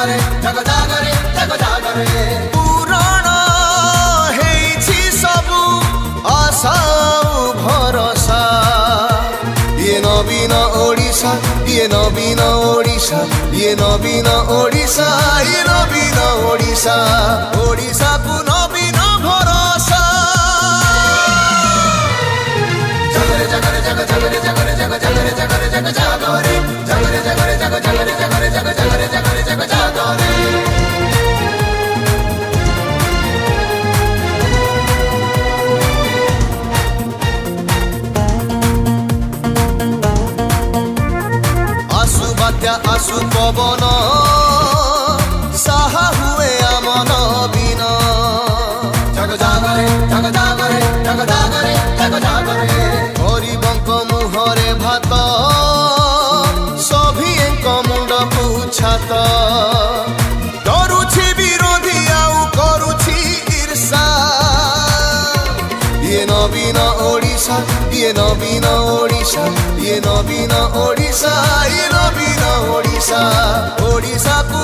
जागरे जग जागरे जग जागरे पुराण हेछि सबु आशा भरोसा ये नवीन ओडिशा ये नवीन ओडिशा ये नवीन ओडिशा ये नवीन ओडिशा ओडिशा को नवीन भरोसा जागरे जागरे जग जागरे जागरे जग जागरे जागरे जग जागरे जागरे जागरे जग जागरे जागरे जग जागरे जागरे जग जागरे आसु पवन साहा हुए आम नवीन जग जागरे जग जागरे जग जागरे जग जागरे गरीबंक मुहरे भात सभिएंक मुंड पुछात डरुछि विरोधी आउ करुछि ईर्षा ये नवीन ओडिशा ये नवीन ओडिशा ये नवीन ओडिशा ये नवीन ओडिशा ओडिशा को